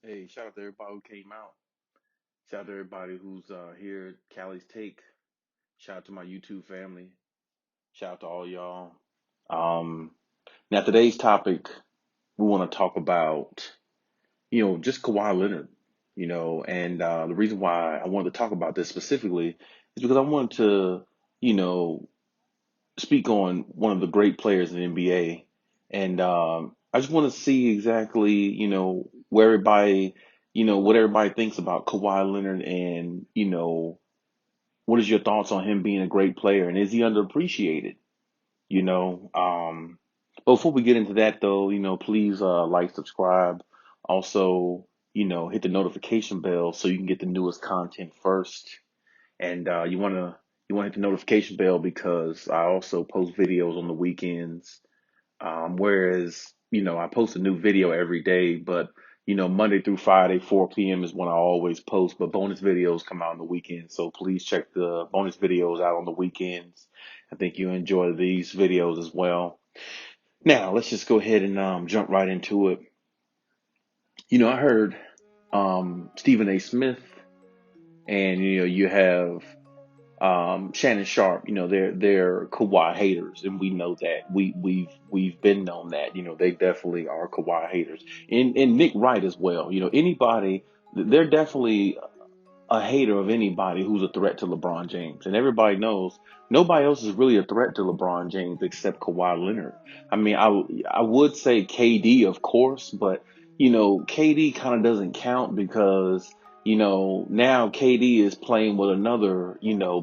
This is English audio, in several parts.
Hey, shout out to everybody who came out. Shout out to everybody who's here at Callie's Take. Shout out to my YouTube family. Shout out to all y'all. Um, Now today's topic, we want to talk about, just Kawhi Leonard, and the reason why I wanted to talk about this specifically is because I wanted to, you know, speak on one of the great players in the NBA, and I just want to see exactly, where everybody, what everybody thinks about Kawhi Leonard, and what is your thoughts on him being a great player, and is he underappreciated? You know, but before we get into that, though, please like, subscribe, also, hit the notification bell so you can get the newest content first. And you want to hit the notification bell because I also post videos on the weekends. Whereas I post a new video every day, but Monday through Friday 4 p.m. is when I always post. But bonus videos come out on the weekends, so please check the bonus videos out on the weekends. I think you enjoy these videos as well. Now let's just go ahead and jump right into it. I heard Stephen A. Smith, and you have Shannon Sharp, they're Kawhi haters, and we know that. We've been known that. They definitely are Kawhi haters. And Nick Wright as well. Anybody, they're definitely a hater of anybody who's a threat to LeBron James. And everybody knows nobody else is really a threat to LeBron James except Kawhi Leonard. I mean, I would say KD, of course, but KD kind of doesn't count because now KD is playing with another,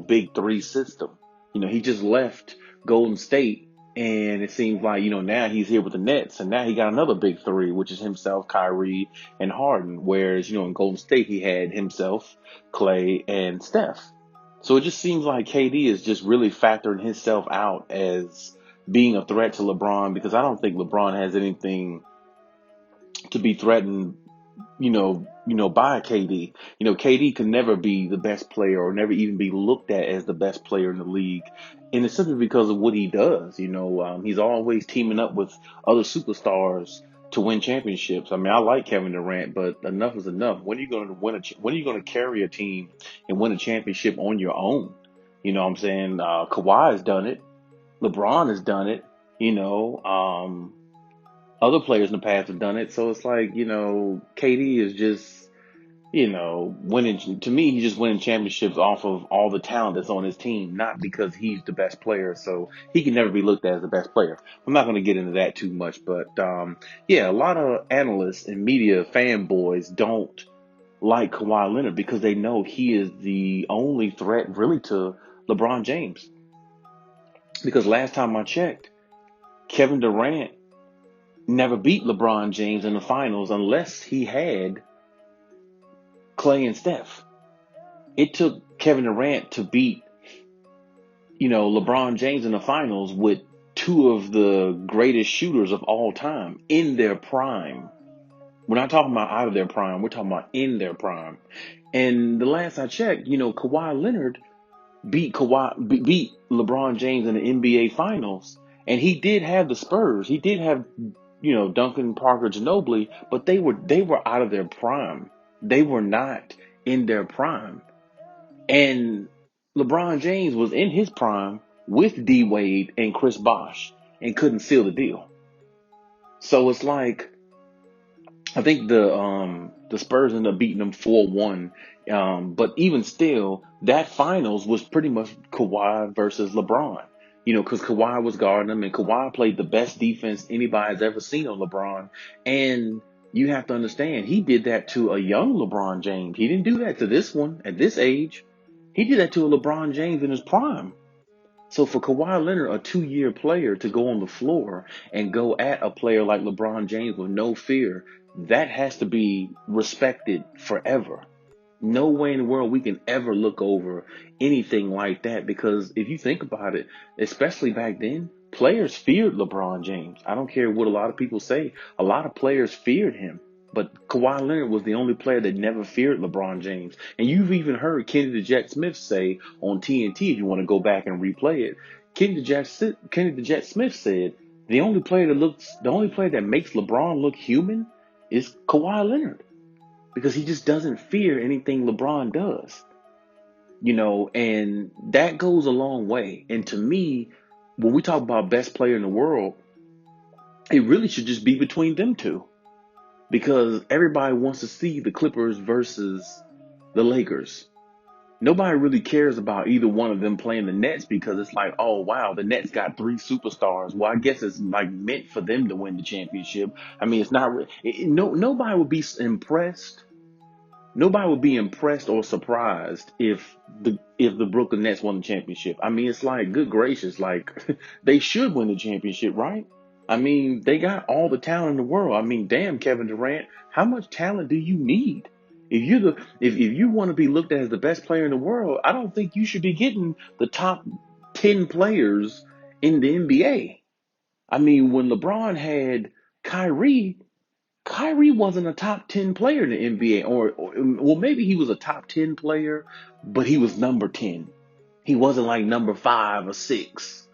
big three system. He just left Golden State, and it seems like, now he's here with the Nets, and now he got another big three, which is himself, Kyrie, and Harden. Whereas, in Golden State, he had himself, Clay, and Steph. So it just seems like KD is just really factoring himself out as being a threat to LeBron, because I don't think LeBron has anything to be threatened, by KD. KD could never be the best player or never even be looked at as the best player in the league. And it's simply because of what he does. He's always teaming up with other superstars to win championships. I mean, I like Kevin Durant, but enough is enough. When are you going to when are you going to carry a team and win a championship on your own? You know what I'm saying? Kawhi has done it. LeBron has done it. You know, other players in the past have done it. So it's like, KD is just, winning. To me, he's just winning championships off of all the talent that's on his team, not because he's the best player. So he can never be looked at as the best player. I'm not going to get into that too much, but yeah, a lot of analysts and media fanboys don't like Kawhi Leonard because they know he is the only threat really to LeBron James. Because last time I checked, Kevin Durant never beat LeBron James in the finals unless he had Clay and Steph. It took Kevin Durant to beat, LeBron James in the finals with two of the greatest shooters of all time in their prime. We're not talking about out of their prime. We're talking about in their prime. And the last I checked, Kawhi Leonard beat LeBron James in the NBA finals. And he did have the Spurs. He did have, Duncan, Parker, Ginobili, but they were out of their prime. They were not in their prime. And LeBron James was in his prime with D Wade and Chris Bosh and couldn't seal the deal. So it's like, I think the Spurs ended up beating them 4-1. But even still, that finals was pretty much Kawhi versus LeBron. Because Kawhi was guarding him, and Kawhi played the best defense anybody's ever seen on LeBron. And you have to understand, he did that to a young LeBron James. He didn't do that to this one at this age. He did that to a LeBron James in his prime. So for Kawhi Leonard, a 2-year player, to go on the floor and go at a player like LeBron James with no fear, that has to be respected forever. No way in the world we can ever look over anything like that, because if you think about it, especially back then, players feared LeBron James. I don't care what a lot of people say. A lot of players feared him. But Kawhi Leonard was the only player that never feared LeBron James. And you've even heard Kenny the Jet Smith say on TNT, if you want to go back and replay it, Kenny the Jet Smith said, the only player that makes LeBron look human is Kawhi Leonard. because he just doesn't fear anything LeBron does. And that goes a long way. And to me, when we talk about best player in the world, it really should just be between them two, because everybody wants to see the Clippers versus the Lakers. Nobody really cares about either one of them playing the Nets, because it's like, oh wow, the Nets got three superstars. Well, I guess it's like meant for them to win the championship. I mean, it's not. Nobody would be impressed. Nobody would be impressed or surprised if the Brooklyn Nets won the championship. I mean, it's like, good gracious, like they should win the championship, right? I mean, they got all the talent in the world. I mean, damn, Kevin Durant, how much talent do you need? If you want to be looked at as the best player in the world, I don't think you should be getting the top 10 players in the NBA. I mean, when LeBron had Kyrie, Kyrie wasn't a top 10 player in the NBA, or well, maybe he was a top 10 player, but he was number 10. He wasn't like number 5 or 6.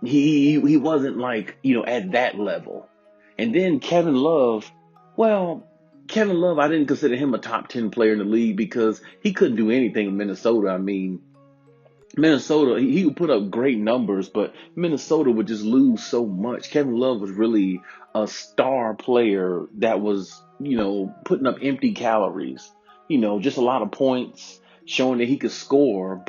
He wasn't like, at that level. And then Kevin Love, I didn't consider him a top 10 player in the league because he couldn't do anything in Minnesota. I mean, Minnesota, he would put up great numbers, but Minnesota would just lose so much. Kevin Love was really a star player that was, putting up empty calories, just a lot of points, showing that he could score,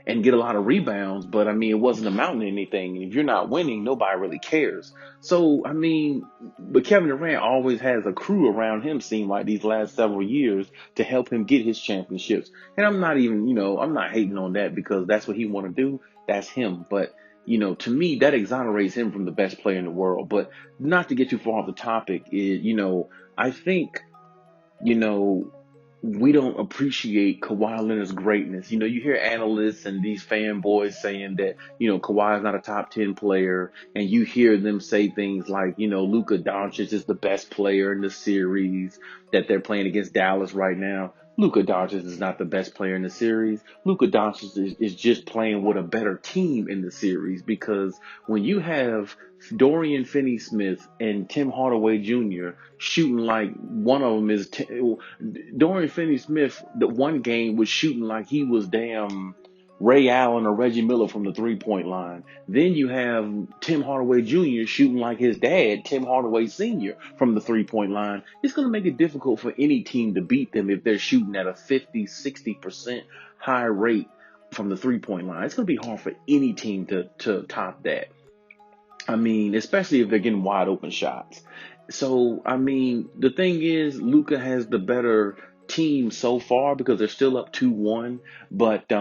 and get a lot of rebounds. But I mean, it wasn't amounting to anything. And if you're not winning, nobody really cares. So, I mean, but Kevin Durant always has a crew around him, seem like these last several years, to help him get his championships. And I'm not even, I'm not hating on that, because that's what he want to do. That's him. But, to me, that exonerates him from the best player in the world. But not to get too far off the topic, I think, you know, we don't appreciate Kawhi Leonard's greatness. You hear analysts and these fanboys saying that, Kawhi is not a top 10 player. And you hear them say things like, Luka Doncic is the best player in the series that they're playing against Dallas right now. Luka Doncic is not the best player in the series. Luka Doncic is just playing with a better team in the series, because when you have Dorian Finney-Smith and Tim Hardaway Jr. shooting like one of them is Dorian Finney-Smith, the one game was shooting like he was damn Ray Allen or Reggie Miller from the three-point line. Then you have Tim Hardaway Jr. shooting like his dad, Tim Hardaway Sr. from the three-point line. It's going to make it difficult for any team to beat them if they're shooting at a 50, 60% high rate from the three-point line. It's going to be hard for any team to top that. I mean, especially if they're getting wide open shots. So, I mean, the thing is, Luka has the better team so far, because they're still up 2-1. But,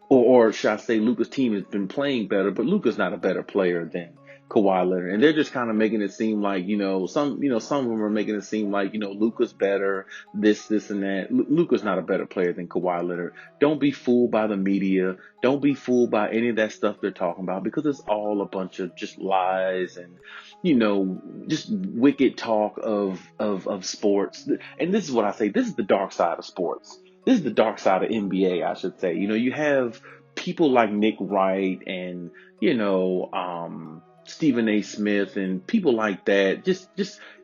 or should I say, Luka's team has been playing better, but Luka's not a better player than Kawhi Leonard. And they're just kind of making it seem like, some of them are making it seem like, Luka's better, this, and that. Luka's not a better player than Kawhi Leonard. Don't be fooled by the media. Don't be fooled by any of that stuff they're talking about, because it's all a bunch of just lies and, just wicked talk of sports. And this is what I say. This is the dark side of sports. This is the dark side of NBA, I should say. You have people like Nick Wright and, Stephen A. Smith and people like that, just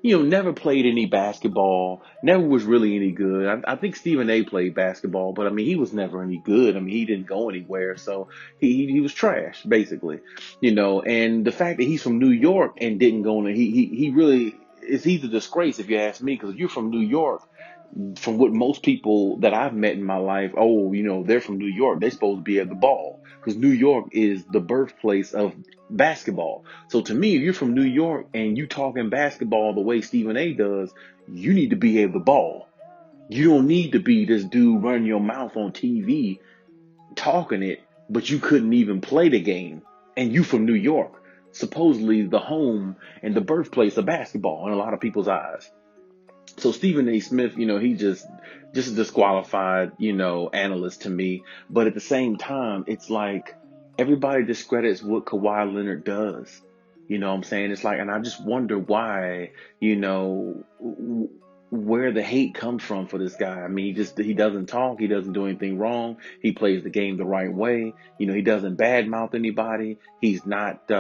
never played any basketball, never was really any good. I think Stephen A. played basketball, but I mean, he was never any good. I mean, he didn't go anywhere, so he was trash, basically. And the fact that he's from New York and didn't go in, he really he's a disgrace, if you ask me, because if you're from New York, from what most people that I've met in my life, they're from New York, they're supposed to be at the ball, because New York is the birthplace of basketball. So to me, if you're from New York and you talking basketball the way Stephen A. does, you need to be at the ball. You don't need to be this dude running your mouth on TV talking it, but you couldn't even play the game. And you from New York, supposedly the home and the birthplace of basketball in a lot of people's eyes. So Stephen A. Smith, he just a disqualified, analyst to me. But at the same time, it's like everybody discredits what Kawhi Leonard does. You know what I'm saying? It's like, and I just wonder why, where the hate comes from for this guy. I mean, he doesn't talk. He doesn't do anything wrong. He plays the game the right way. He doesn't badmouth anybody. He's not,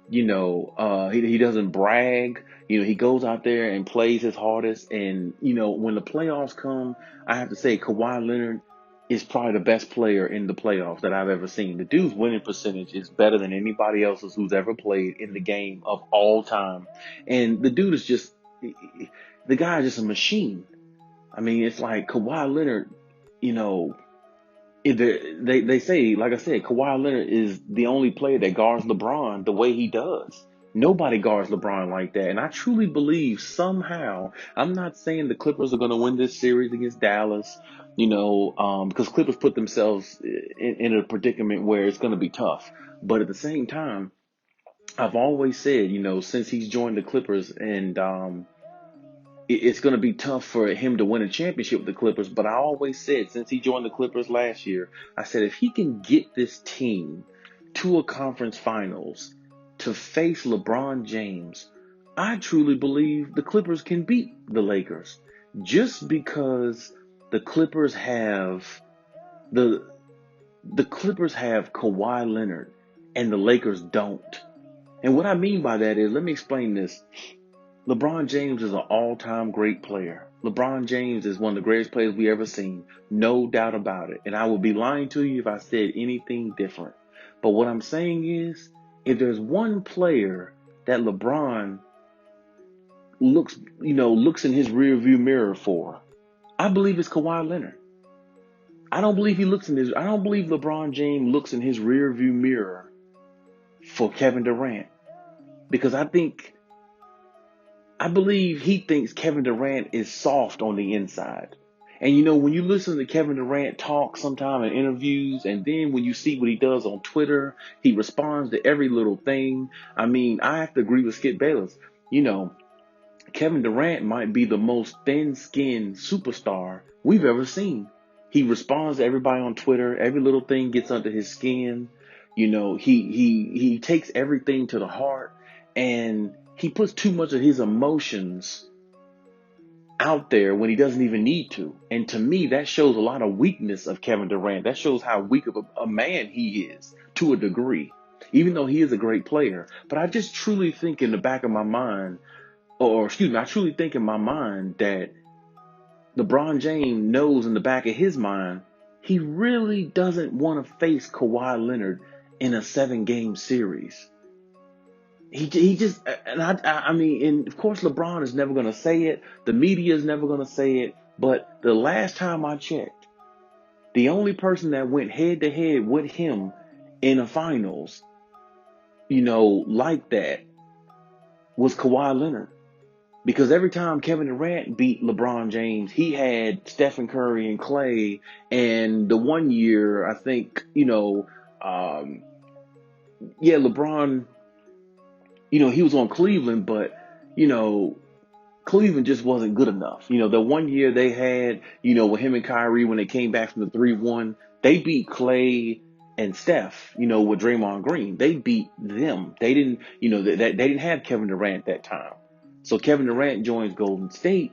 He doesn't brag. He goes out there and plays his hardest. And, when the playoffs come, I have to say Kawhi Leonard is probably the best player in the playoffs that I've ever seen. The dude's winning percentage is better than anybody else's who's ever played in the game of all time. And the dude is the guy is just a machine. I mean, it's like Kawhi Leonard, you know, they say, like I said, Kawhi Leonard is the only player that guards LeBron the way he does. Nobody guards LeBron like that. And I truly believe somehow, I'm not saying the Clippers are going to win this series against Dallas, because Clippers put themselves in a predicament where it's going to be tough. But at the same time, I've always said, since he's joined the Clippers and, it's going to be tough for him to win a championship with the Clippers. But I always said, since he joined the Clippers last year, I said, if he can get this team to a conference finals to face LeBron James, I truly believe the Clippers can beat the Lakers, just because the Clippers have the Clippers have Kawhi Leonard and the Lakers don't. And what I mean by that is, let me explain this. LeBron James is an all-time great player. LeBron James is one of the greatest players we ever seen. No doubt about it. And I would be lying to you if I said anything different. But what I'm saying is, if there's one player that LeBron looks in his rearview mirror for, I believe it's Kawhi Leonard. I don't believe LeBron James looks in his rearview mirror for Kevin Durant. Because I believe he thinks Kevin Durant is soft on the inside. And when you listen to Kevin Durant talk sometime in interviews, and then when you see what he does on Twitter, he responds to every little thing. I mean, I have to agree with Skip Bayless. Kevin Durant might be the most thin-skinned superstar we've ever seen. He responds to everybody on Twitter. Every little thing gets under his skin. He takes everything to the heart, and he puts too much of his emotions out there when he doesn't even need to. And to me, that shows a lot of weakness of Kevin Durant. That shows how weak of a man he is to a degree, even though he is a great player. But I just truly think in the back of my mind, I truly think in my mind that LeBron James knows in the back of his mind, he really doesn't want to face Kawhi Leonard in a 7-game series. He just, and I mean, and of course LeBron is never going to say it. The media is never going to say it. But the last time I checked, the only person that went head to head with him in the finals, like that, was Kawhi Leonard. Because every time Kevin Durant beat LeBron James, he had Stephen Curry and Clay. And the one year, I think, LeBron, he was on Cleveland, but, Cleveland just wasn't good enough. The one year they had, with him and Kyrie, when they came back from the 3-1, they beat Clay and Steph, with Draymond Green. They beat them. They didn't, they didn't have Kevin Durant that time. So Kevin Durant joins Golden State,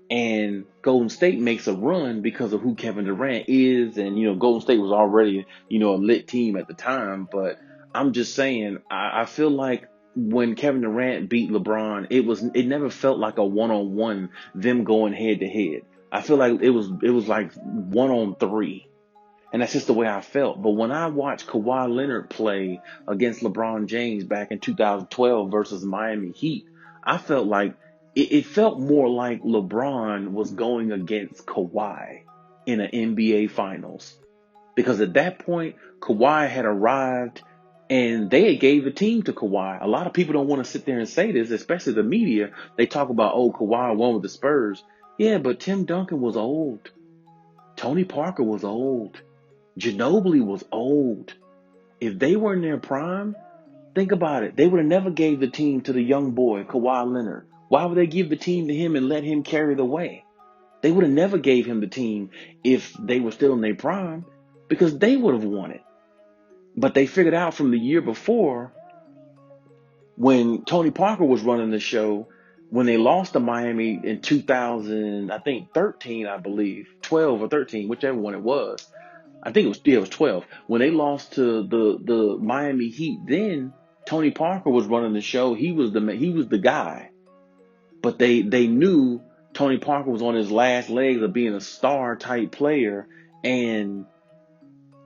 and Golden State makes a run because of who Kevin Durant is. And, Golden State was already, a lit team at the time. But I'm just saying, I feel like when Kevin Durant beat LeBron, it never felt like a one-on-one, them going head to head. I feel like it was like 1-on-3. And that's just the way I felt. But when I watched Kawhi Leonard play against LeBron James back in 2012 versus Miami Heat, I felt like it felt more like LeBron was going against Kawhi in an NBA Finals. Because at that point, Kawhi had arrived and they had gave the team to Kawhi. A lot of people don't want to sit there and say this, especially the media. They talk about, Kawhi won with the Spurs. Yeah, but Tim Duncan was old. Tony Parker was old. Ginobili was old. If they were in their prime, think about it. They would have never gave the team to the young boy, Kawhi Leonard. Why would they give the team to him and let him carry the way? They would have never gave him the team if they were still in their prime, because they would have won it. But they figured out from the year before, when Tony Parker was running the show, when they lost to Miami in 2000, I think 13, I believe, 12 or 13, whichever one it was. I think it was 12. When they lost to the Miami Heat, then Tony Parker was running the show. He was the guy. But they knew Tony Parker was on his last legs of being a star type player, and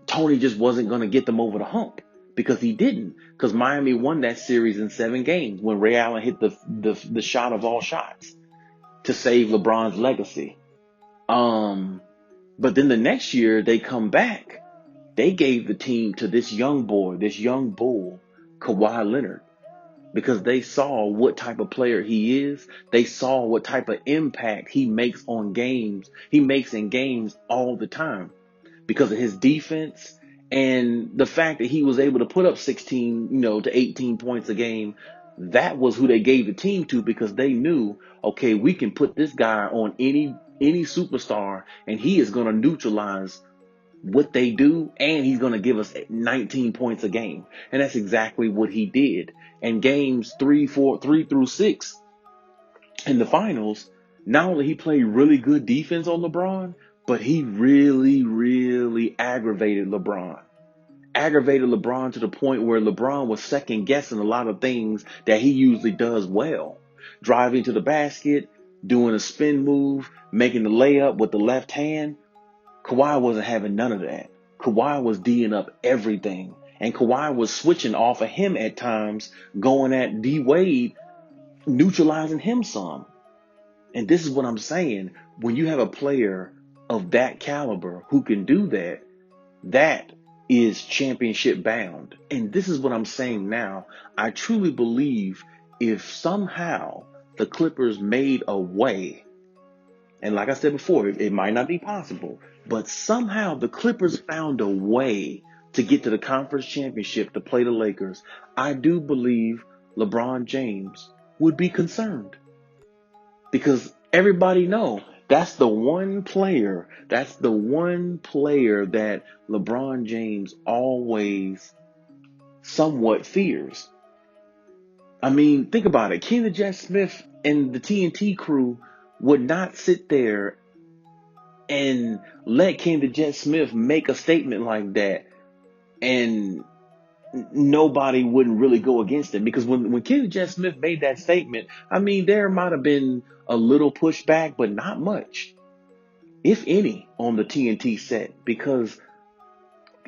Tony just wasn't going to get them over the hump because he didn't. Because Miami won that series in 7 games when Ray Allen hit the shot of all shots to save LeBron's legacy. But then the next year they come back. They gave the team to this young boy, this young bull, Kawhi Leonard, because they saw what type of player he is. They saw what type of impact he makes on games. He makes in games all the time because of his defense and the fact that he was able to put up 16, to 18 points a game. That was who they gave the team to because they knew, okay, we can put this guy on any superstar and he is going to neutralize what they do, and he's going to give us 19 points a game. And that's exactly what he did. And games 3 through 6 in the finals, not only he played really good defense on LeBron, but he really, really aggravated LeBron. Aggravated LeBron to the point where LeBron was second guessing a lot of things that he usually does well. Driving to the basket, doing a spin move, making the layup with the left hand. Kawhi wasn't having none of that. Kawhi was D'ing up everything. And Kawhi was switching off of him at times, going at D Wade, neutralizing him some. And this is what I'm saying. When you have a player of that caliber who can do that, that is championship bound. And this is what I'm saying now. I truly believe if somehow the Clippers made a way, and like I said before, it might not be possible, but somehow the Clippers found a way to get to the conference championship to play the Lakers, I do believe LeBron James would be concerned. Because everybody know that's the one player that LeBron James always somewhat fears. I mean, think about it. Ken the Jet Smith and the TNT crew would not sit there and let Ken the Jet Smith make a statement like that and nobody wouldn't really go against him. Because when Ken the Jet Smith made that statement, I mean, there might have been a little pushback, but not much, if any, on the TNT set. Because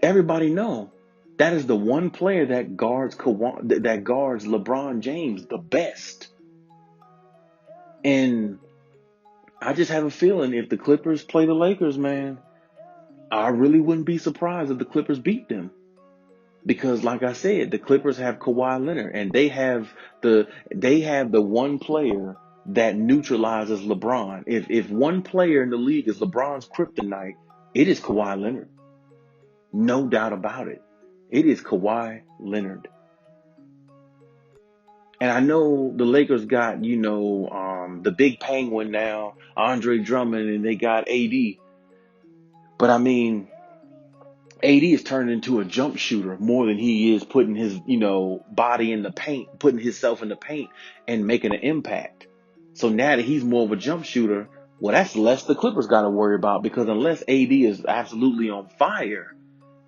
everybody know that is the one player that guards LeBron James the best. And I just have a feeling if the Clippers play the Lakers, man, I really wouldn't be surprised if the Clippers beat them. Because like I said, the Clippers have Kawhi Leonard and they have the one player that neutralizes LeBron. If one player in the league is LeBron's kryptonite, it is Kawhi Leonard. No doubt about it. It is Kawhi Leonard. And I know the Lakers got, the big penguin now, Andre Drummond, and they got AD. But I mean, AD is turned into a jump shooter more than he is putting his, body in the paint, putting himself in the paint and making an impact. So now that he's more of a jump shooter, well, that's less the Clippers got to worry about, because unless AD is absolutely on fire,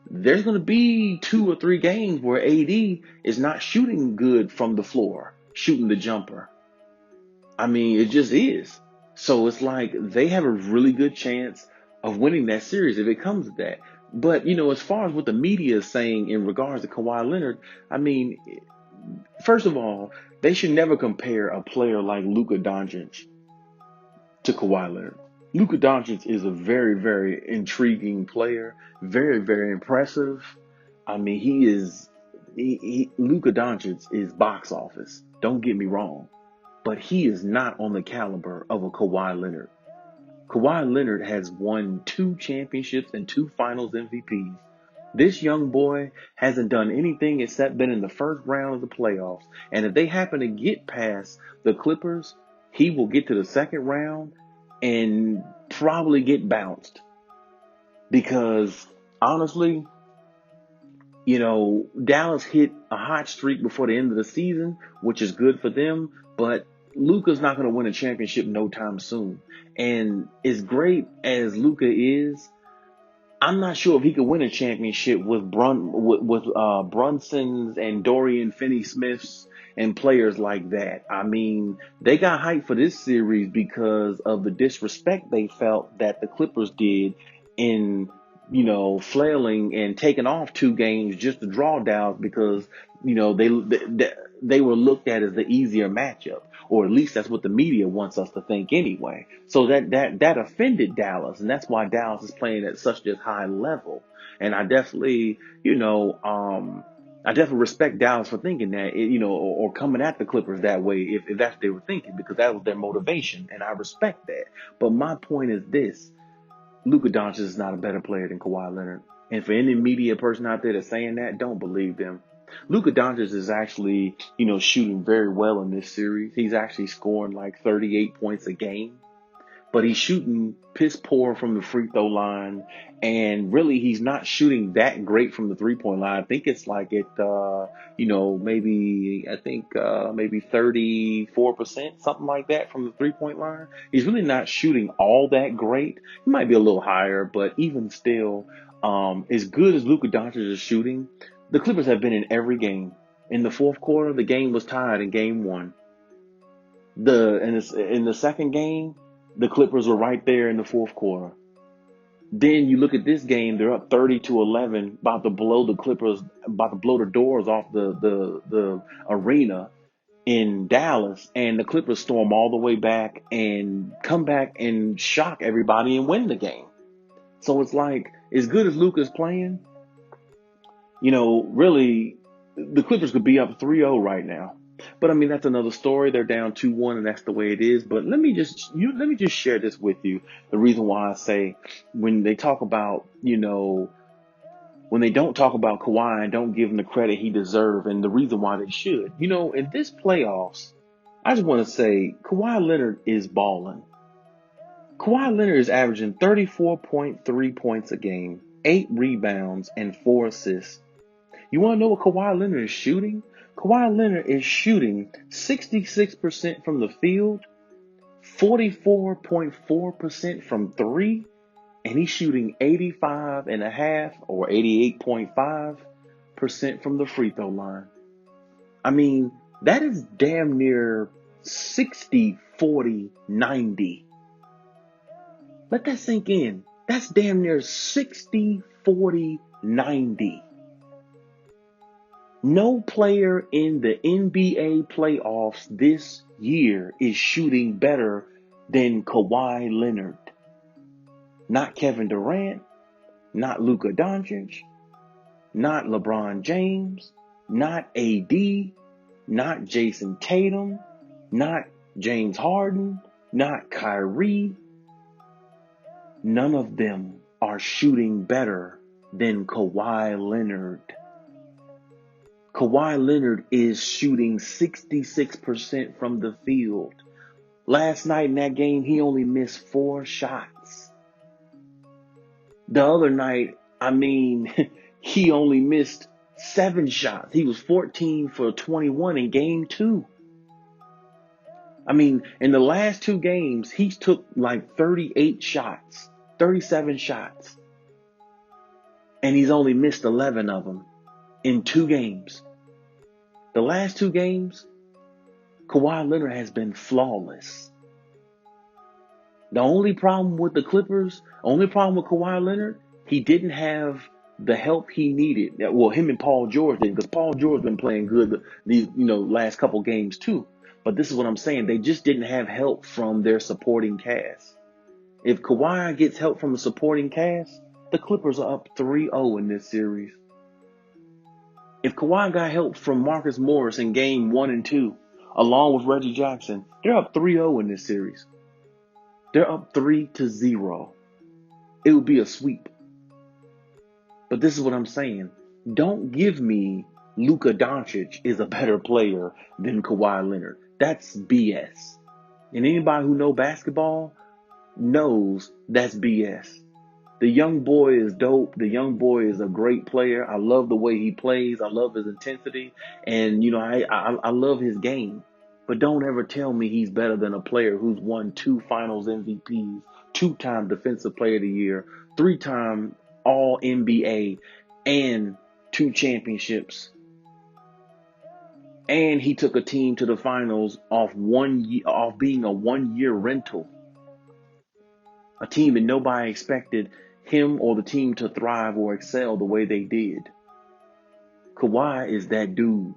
there's going to be 2 or 3 games where AD is not shooting good from the floor, shooting the jumper. I mean, it just is. So it's like they have a really good chance of winning that series if it comes to that. But, as far as what the media is saying in regards to Kawhi Leonard, I mean, first of all, they should never compare a player like Luka Doncic to Kawhi Leonard. Luka Doncic is a very, very intriguing player, very, very impressive. I mean, Luka Doncic is box office. Don't get me wrong, but he is not on the caliber of a Kawhi Leonard. Kawhi Leonard has won 2 championships and 2 finals MVPs. This young boy hasn't done anything except been in the first round of the playoffs. And if they happen to get past the Clippers, he will get to the second round and probably get bounced. Because honestly, Dallas hit a hot streak before the end of the season, which is good for them. But Luka's not going to win a championship no time soon. And as great as Luka is, I'm not sure if he could win a championship with Brunsons and Dorian Finney-Smiths and players like that. I mean, they got hyped for this series because of the disrespect they felt that the Clippers did in, flailing and taking off 2 games just to draw Dallas because, they were looked at as the easier matchup. Or at least that's what the media wants us to think anyway. So that offended Dallas, and that's why Dallas is playing at such this high level. And I definitely, I definitely respect Dallas for thinking that, or coming at the Clippers that way if that's what they were thinking, because that was their motivation, and I respect that. But my point is this: Luka Doncic is not a better player than Kawhi Leonard. And for any media person out there that's saying that, don't believe them. Luka Doncic is actually, shooting very well in this series. He's actually scoring like 38 points a game, but he's shooting piss poor from the free throw line, and really he's not shooting that great from the 3-point line. I think it's like maybe 34%, something like that from the 3-point line. He's really not shooting all that great. He might be a little higher, but even still, as good as Luka Doncic is shooting, the Clippers have been in every game. In the fourth quarter, the game was tied in game 1. In the second game, the Clippers were right there in the fourth quarter. Then you look at this game, they're up 30-11, about to blow the doors off the arena in Dallas, and the Clippers storm all the way back and come back and shock everybody and win the game. So it's like, as good as Luka's playing, really, the Clippers could be up 3-0 right now. But I mean, that's another story. They're down 2-1, and that's the way it is. But let me just share this with you. The reason why I say, when they talk about, when they don't talk about Kawhi and don't give him the credit he deserves, and the reason why they should, in this playoffs, I just want to say Kawhi Leonard is balling. Kawhi Leonard is averaging 34.3 points a game, 8 rebounds, and 4 assists. You want to know what Kawhi Leonard is shooting? Kawhi Leonard is shooting 66% from the field, 44.4% from 3, and he's shooting 85.5 or 88.5% from the free throw line. I mean, that is damn near 60-40-90. Let that sink in. That's damn near 60-40-90. No player in the NBA playoffs this year is shooting better than Kawhi Leonard. Not Kevin Durant, not Luka Doncic, not LeBron James, not AD, not Jason Tatum, not James Harden, not Kyrie. None of them are shooting better than Kawhi Leonard. Kawhi Leonard is shooting 66% from the field. Last night in that game, he only missed 4 shots. The other night, he only missed 7 shots. He was 14 for 21 in game 2. In the last 2 games, he took like 38 shots, 37 shots. And he's only missed 11 of them in 2 games. The last 2 games, Kawhi Leonard has been flawless. The only problem with the Clippers, only problem with Kawhi Leonard, he didn't have the help he needed. Well, him and Paul George did, because Paul George been playing good these last couple games too. But this is what I'm saying. They just didn't have help from their supporting cast. If Kawhi gets help from the supporting cast, the Clippers are up 3-0 in this series. If Kawhi got help from Marcus Morris in game 1 and 2, along with Reggie Jackson, they're up 3-0 in this series. They're up 3-0. It would be a sweep. But this is what I'm saying. Don't give me Luka Doncic is a better player than Kawhi Leonard. That's BS. And anybody who knows basketball knows that's BS. The young boy is dope. The young boy is a great player. I love the way he plays. I love his intensity. And, I love his game. But don't ever tell me he's better than a player who's won 2 finals MVPs, 2-time defensive player of the year, 3-time all NBA and 2 championships. And he took a team to the finals off being a 1-year rental. A team that nobody expected him or the team to thrive or excel the way they did. Kawhi is that dude.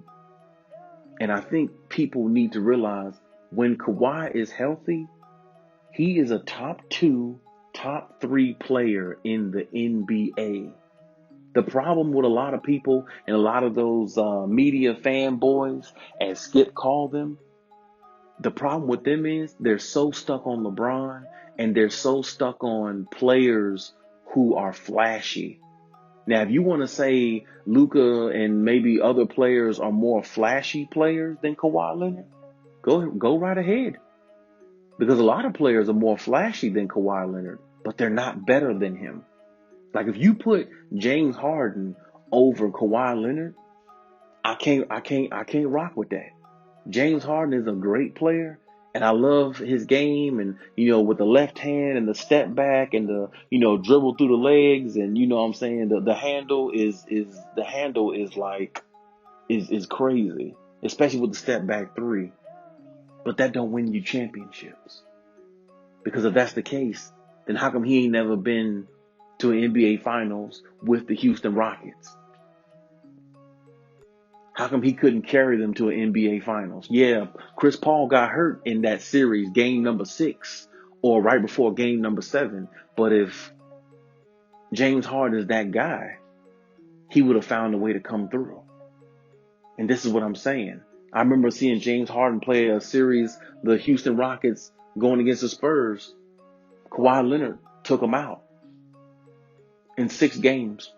And I think people need to realize when Kawhi is healthy, he is a top 2, top 3 player in the NBA. The problem with a lot of people and a lot of those media fanboys, as Skip called them, the problem with them is they're so stuck on LeBron and they're so stuck on players who are flashy. Now, if you want to say Luka and maybe other players are more flashy players than Kawhi Leonard, go right ahead. Because a lot of players are more flashy than Kawhi Leonard, but they're not better than him. Like if you put James Harden over Kawhi Leonard, I can't rock with that. James Harden is a great player, and I love his game, and with the left hand and the step back and the dribble through the legs, and what I'm saying, the handle is crazy, especially with the step back 3. But that don't win you championships. Because if that's the case, then how come he ain't never been to an NBA Finals with the Houston Rockets? How come he couldn't carry them to an NBA Finals? Yeah, Chris Paul got hurt in that series, game number 6, or right before game number 7. But if James Harden is that guy, he would have found a way to come through. And this is what I'm saying. I remember seeing James Harden play a series, the Houston Rockets going against the Spurs. Kawhi Leonard took him out in 6 games.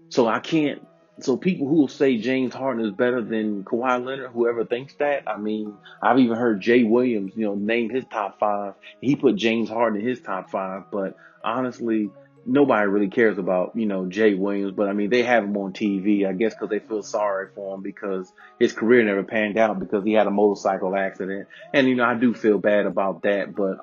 So people who will say James Harden is better than Kawhi Leonard, whoever thinks that, I mean, I've even heard Jay Williams, name his top 5. He put James Harden in his top 5, but honestly, nobody really cares about, Jay Williams. But I mean, they have him on TV, I guess, because they feel sorry for him because his career never panned out because he had a motorcycle accident. And, I do feel bad about that. But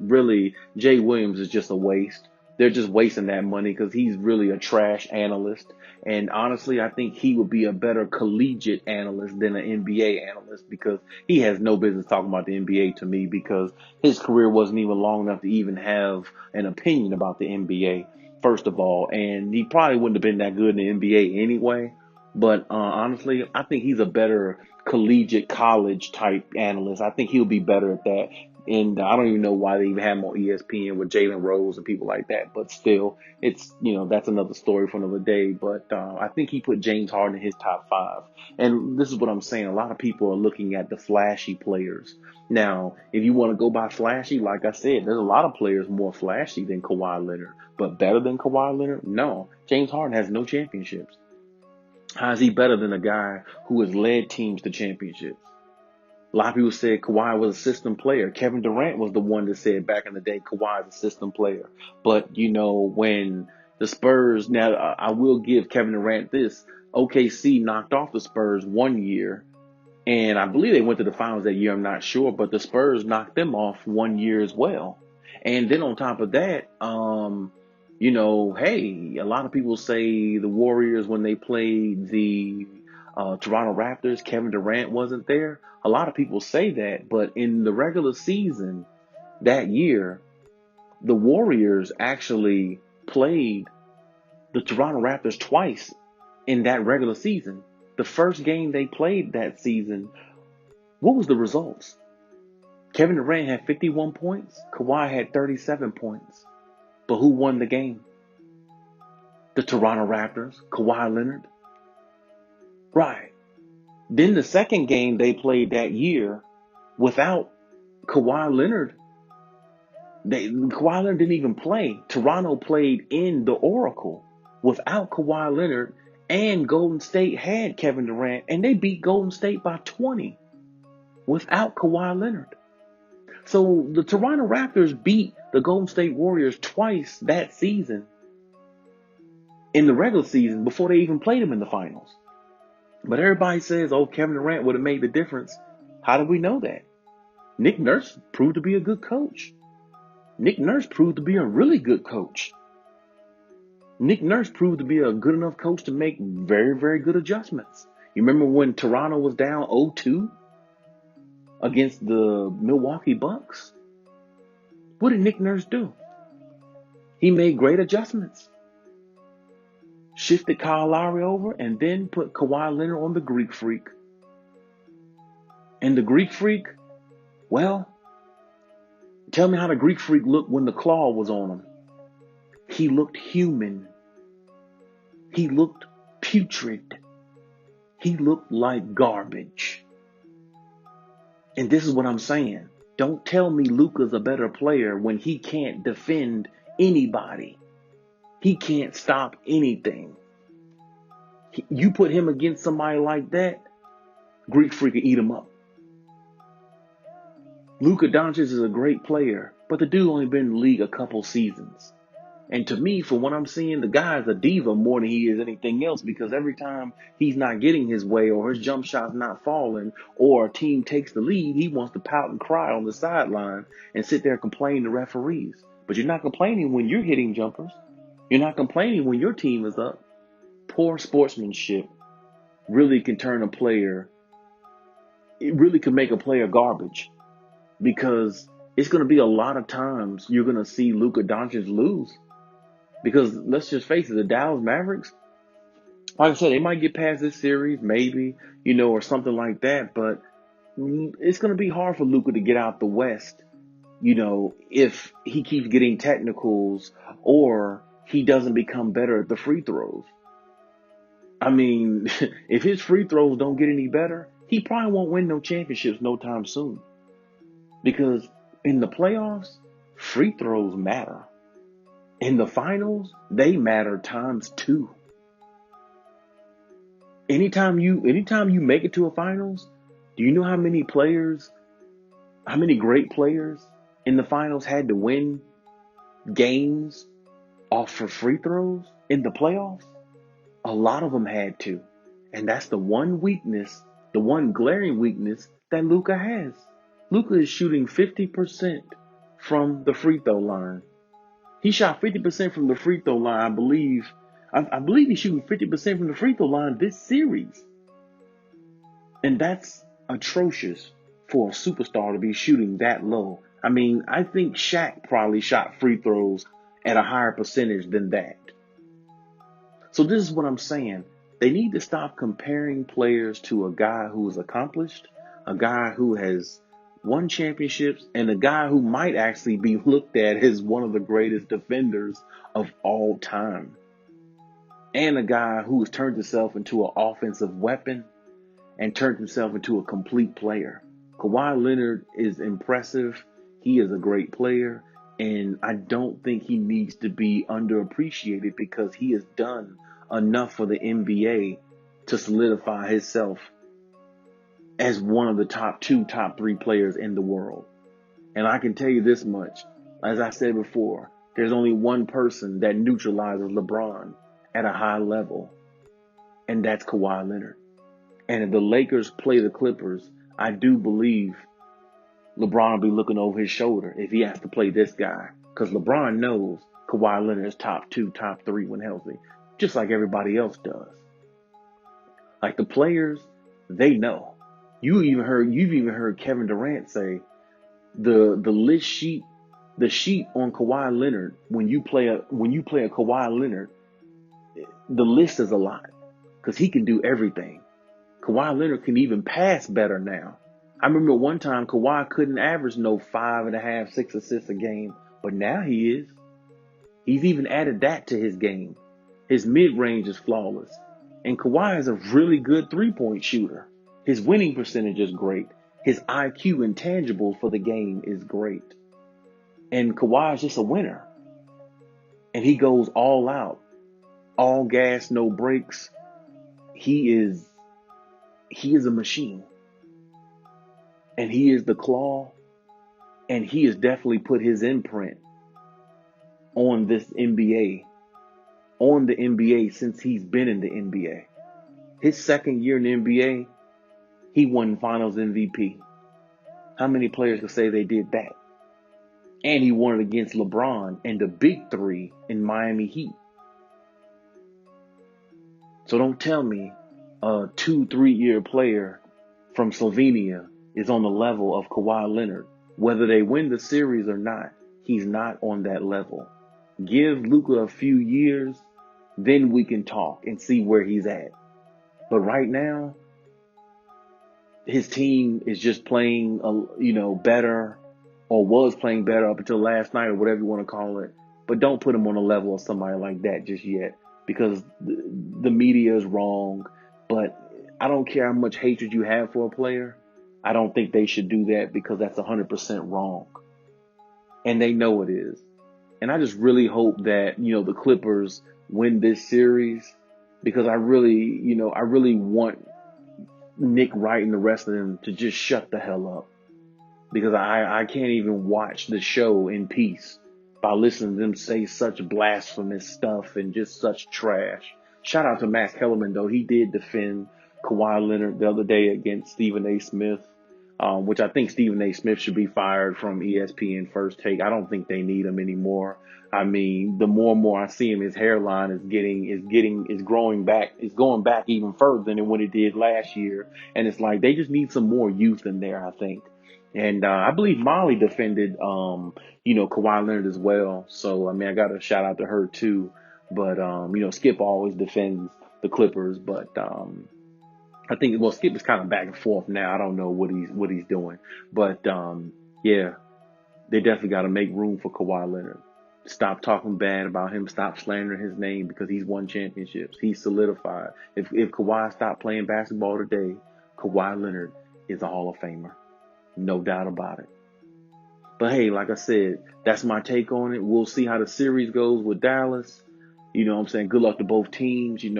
really, Jay Williams is just a waste. They're just wasting that money because he's really a trash analyst. And honestly, I think he would be a better collegiate analyst than an NBA analyst because he has no business talking about the NBA to me because his career wasn't even long enough to even have an opinion about the NBA, first of all. And he probably wouldn't have been that good in the NBA anyway. But honestly, I think he's a better collegiate college type analyst. I think he'll be better at that. And I don't even know why they even have him on ESPN with Jalen Rose and people like that. But still, it's, that's another story for another day. But I think he put James Harden in his top 5. And this is what I'm saying. A lot of people are looking at the flashy players. Now, if you want to go by flashy, like I said, there's a lot of players more flashy than Kawhi Leonard. But better than Kawhi Leonard? No. James Harden has no championships. How is he better than a guy who has led teams to championships? A lot of people said Kawhi was a system player. Kevin Durant was the one that said back in the day Kawhi is a system player. But, when the Spurs, now I will give Kevin Durant this, OKC knocked off the Spurs one year. And I believe they went to the finals that year, I'm not sure. But the Spurs knocked them off one year as well. And then on top of that, hey, a lot of people say the Warriors, when they played the Toronto Raptors, Kevin Durant wasn't there. A lot of people say that, but in the regular season that year, the Warriors actually played the Toronto Raptors twice in that regular season. The first game they played that season, what was the results? Kevin Durant had 51 points. Kawhi had 37 points. But who won the game? The Toronto Raptors, Kawhi Leonard. Right. Then the second game they played that year without Kawhi Leonard, Kawhi Leonard didn't even play. Toronto played in the Oracle without Kawhi Leonard, and Golden State had Kevin Durant, and they beat Golden State by 20 without Kawhi Leonard. So the Toronto Raptors beat the Golden State Warriors twice that season in the regular season before they even played them in the finals. But everybody says, oh, Kevin Durant would have made the difference. How do we know that? Nick Nurse proved to be a good coach. Nick Nurse proved to be a really good coach. Nick Nurse proved to be a good enough coach to make very, very good adjustments. You remember when Toronto was down 0-2 against the Milwaukee Bucks? What did Nick Nurse do? He made great adjustments. Shifted Kyle Lowry over and then put Kawhi Leonard on the Greek Freak. And the Greek Freak, well, tell me how the Greek Freak looked when the claw was on him. He looked human. He looked putrid. He looked like garbage. And this is what I'm saying. Don't tell me Luka's a better player when he can't defend anybody. He can't stop anything. You put him against somebody like that, Greek Freak will eat him up. Luka Doncic is a great player, but the dude only been in the league a couple seasons. And to me, from what I'm seeing, the guy is a diva more than he is anything else, because every time he's not getting his way or his jump shot's not falling or a team takes the lead, he wants to pout and cry on the sideline and sit there and complain to referees. But you're not complaining when you're hitting jumpers. You're not complaining when your team is up. Poor sportsmanship really can turn a player, it really can make a player garbage, because it's going to be a lot of times you're going to see Luka Doncic lose. Because let's just face it, the Dallas Mavericks, like I said, they might get past this series, maybe, or something like that. But it's going to be hard for Luka to get out the West, if he keeps getting technicals or he doesn't become better at the free throws. I mean, if his free throws don't get any better, he probably won't win no championships no time soon. Because in the playoffs, free throws matter. In the finals, they matter times 2. Anytime you make it to a finals, do you know how many great players in the finals had to win games off for free throws in the playoffs? A lot of them had to. And that's the one weakness, the one glaring weakness that Luka has. Luka is shooting 50% from the free throw line. He shot 50% from the free throw line, I believe. I believe he's shooting 50% from the free throw line this series. And that's atrocious for a superstar to be shooting that low. I mean, I think Shaq probably shot free throws at a higher percentage than that. So this is what I'm saying. They need to stop comparing players to a guy who is accomplished, a guy who has won championships, and a guy who might actually be looked at as one of the greatest defenders of all time. And a guy who has turned himself into an offensive weapon and turned himself into a complete player. Kawhi Leonard is impressive. He is a great player. And I don't think he needs to be underappreciated, because he has done enough for the NBA to solidify himself as one of the top 2, top 3 players in the world. And I can tell you this much, as I said before, there's only one person that neutralizes LeBron at a high level, and that's Kawhi Leonard. And if the Lakers play the Clippers, I do believe LeBron will be looking over his shoulder if he has to play this guy, because LeBron knows Kawhi Leonard is top 2, top 3 when healthy, just like everybody else does. Like the players, they know. You've even heard Kevin Durant say the sheet on Kawhi Leonard, when you play a Kawhi Leonard, the list is a lot, because he can do everything. Kawhi Leonard can even pass better now. I remember one time Kawhi couldn't average no 5.5, 6 assists a game, but now he is. He's even added that to his game. His mid-range is flawless. And Kawhi is a really good three-point shooter. His winning percentage is great. His IQ intangible for the game is great. And Kawhi is just a winner. And he goes all out. All gas, no brakes. He is a machine. And he is the claw. And he has definitely put his imprint on this NBA. On the NBA since he's been in the NBA. His second year in the NBA, he won Finals MVP. How many players could say they did that? And he won it against LeBron and the big 3 in Miami Heat. So don't tell me a 2-3 year player from Slovenia is on the level of Kawhi Leonard. Whether they win the series or not, he's not on that level. Give Luka a few years, then we can talk and see where he's at. But right now, his team is just playing, better, or was playing better up until last night, or whatever you want to call it. But don't put him on the level of somebody like that just yet, because the media is wrong. But I don't care how much hatred you have for a player. I don't think they should do that, because that's 100% wrong. And they know it is. And I just really hope that, the Clippers win this series, because I really want Nick Wright and the rest of them to just shut the hell up, because I can't even watch the show in peace by listening to them say such blasphemous stuff and just such trash. Shout out to Max Kellerman, though. He did defend Kawhi Leonard the other day against Stephen A. Smith, which I think Stephen A. Smith should be fired from ESPN First Take. I don't think they need him anymore. I mean, the more and more I see him, his hairline is growing back. It's going back even further than when it did last year. And it's like they just need some more youth in there, I think. And I believe Molly defended, Kawhi Leonard as well. So, I mean, I got to shout out to her too. But, Skip always defends the Clippers. But I think, Skip is kind of back and forth now. I don't know what he's doing. But, yeah, they definitely got to make room for Kawhi Leonard. Stop talking bad about him. Stop slandering his name, because he's won championships. He's solidified. If Kawhi stopped playing basketball today, Kawhi Leonard is a Hall of Famer. No doubt about it. But hey, like I said, that's my take on it. We'll see how the series goes with Dallas. You know what I'm saying? Good luck to both teams. Like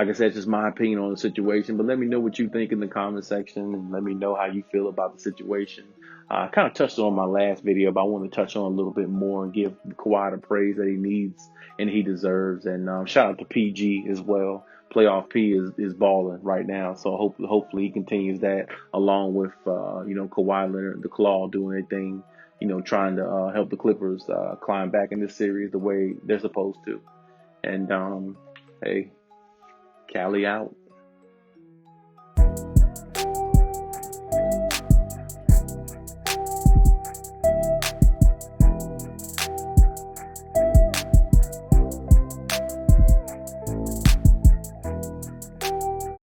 I said, it's just my opinion on the situation. But let me know what you think in the comment section, and let me know how you feel about the situation. I kind of touched on my last video, but I want to touch on a little bit more and give Kawhi the praise that he needs and he deserves. And shout out to PG as well. Playoff P is balling right now, so hopefully he continues that, along with Kawhi Leonard, the Claw, doing their thing, trying to help the Clippers climb back in this series the way they're supposed to. And hey, Cali out.